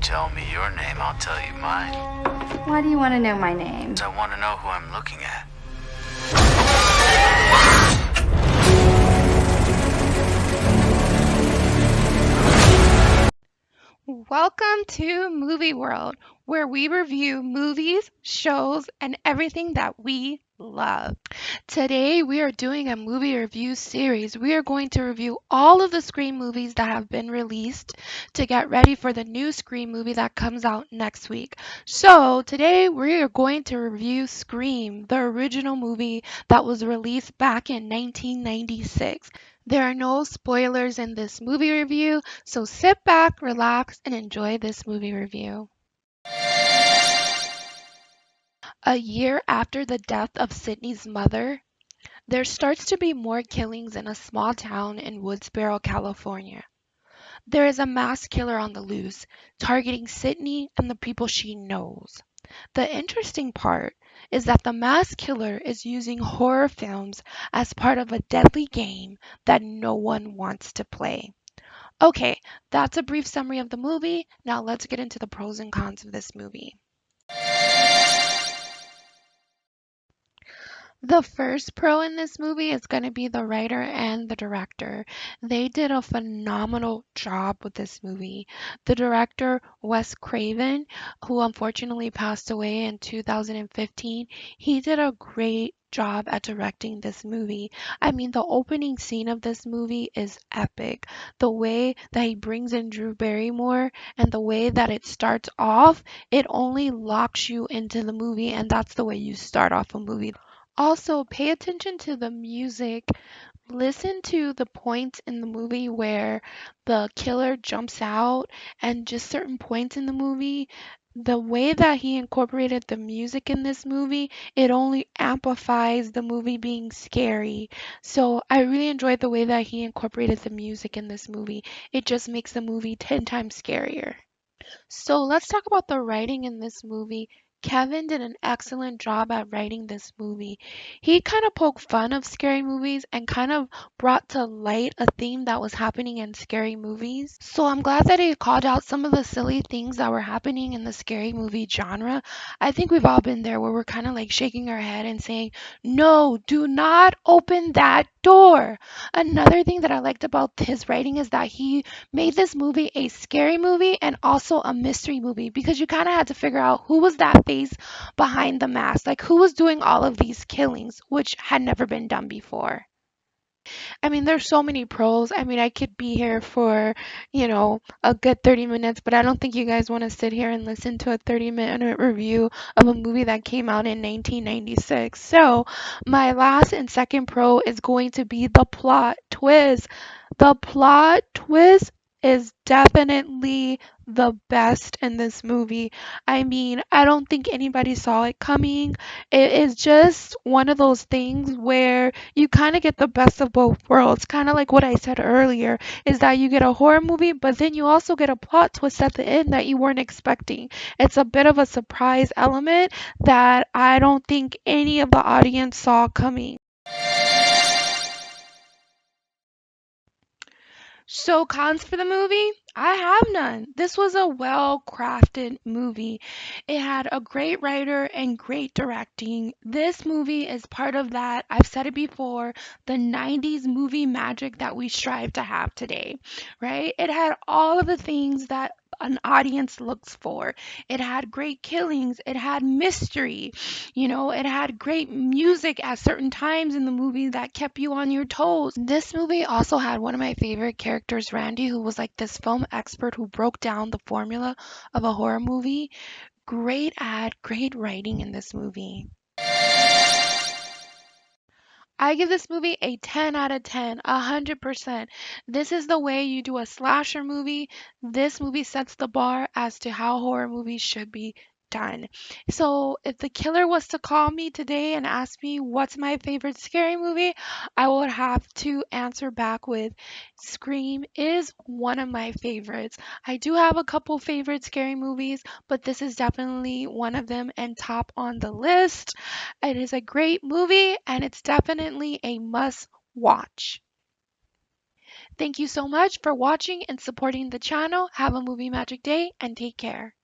tell me your name, I'll tell you mine. Why do you want to know my name? I want to know who I'm looking at. Welcome to Movie World, where we review movies, shows, and everything that we love. Today, we are doing a movie review series. We are going to review all of the Scream movies that have been released to get ready for the new Scream movie that comes out next week. So, today, we are going to review Scream, the original movie that was released back in 1996. There are no spoilers in this movie review, so sit back, relax, and enjoy this movie review. A year after the death of Sydney's mother, there starts to be more killings in a small town in Woodsboro, California. There is a mass killer on the loose, targeting Sydney and the people she knows. The interesting part is that the mass killer is using horror films as part of a deadly game that no one wants to play. Okay, that's a brief summary of the movie. Now let's get into the pros and cons of this movie. The first pro in this movie is going to be the writer and the director. They did a phenomenal job with this movie. The director, Wes Craven, who unfortunately passed away in 2015, he did a great job at directing this movie. I mean, the opening scene of this movie is epic. The way that he brings in Drew Barrymore and the way that it starts off, it only locks you into the movie, and that's the way you start off a movie. Also, pay attention to the music. Listen to the points in the movie where the killer jumps out and just certain points in the movie. The way that he incorporated the music in this movie, it only amplifies the movie being scary. So I really enjoyed the way that he incorporated the music in this movie. It just makes the movie 10 times scarier. So let's talk about the writing in this movie. Kevin did an excellent job at writing this movie. He kind of poked fun of scary movies and kind of brought to light a theme that was happening in scary movies. So I'm glad that he called out some of the silly things that were happening in the scary movie genre. I think we've all been there where we're kind of like shaking our head and saying, "No, do not open that door." Another thing that I liked about his writing is that he made this movie a scary movie and also a mystery movie because you kind of had to figure out who was that face behind the mask, like who was doing all of these killings, which had never been done before. I mean, there's so many pros. I mean, I could be here for, a good 30 minutes, but I don't think you guys want to sit here and listen to a 30-minute review of a movie that came out in 1996. So, my last and second pro is going to be the plot twist. The plot twist is definitely the best in this movie. I mean, I don't think anybody saw it coming. It is just one of those things where you kind of get the best of both worlds. Kind of like what I said earlier, is that you get a horror movie, but then you also get a plot twist at the end that you weren't expecting. It's a bit of a surprise element that I don't think any of the audience saw coming. So, cons for the movie? I have none. This was a well crafted movie. It had a great writer and great directing. This movie is part of that, I've said it before, the 90s movie magic that we strive to have today, right? It had all of the things that an audience looks for. It had great killings, it had mystery, it had great music at certain times in the movie that kept you on your toes. This movie also had one of my favorite characters, Randy, who was like this film expert who broke down the formula of a horror movie. Great ad, great writing in this movie. I give this movie a 10 out of 10, 100%. This is the way you do a slasher movie. This movie sets the bar as to how horror movies should be done. So, if the killer was to call me today and ask me what's my favorite scary movie, I would have to answer back with Scream is one of my favorites. I do have a couple favorite scary movies, but this is definitely one of them and top on the list. It is a great movie and it's definitely a must watch. Thank you so much for watching and supporting the channel. Have a movie magic day and take care.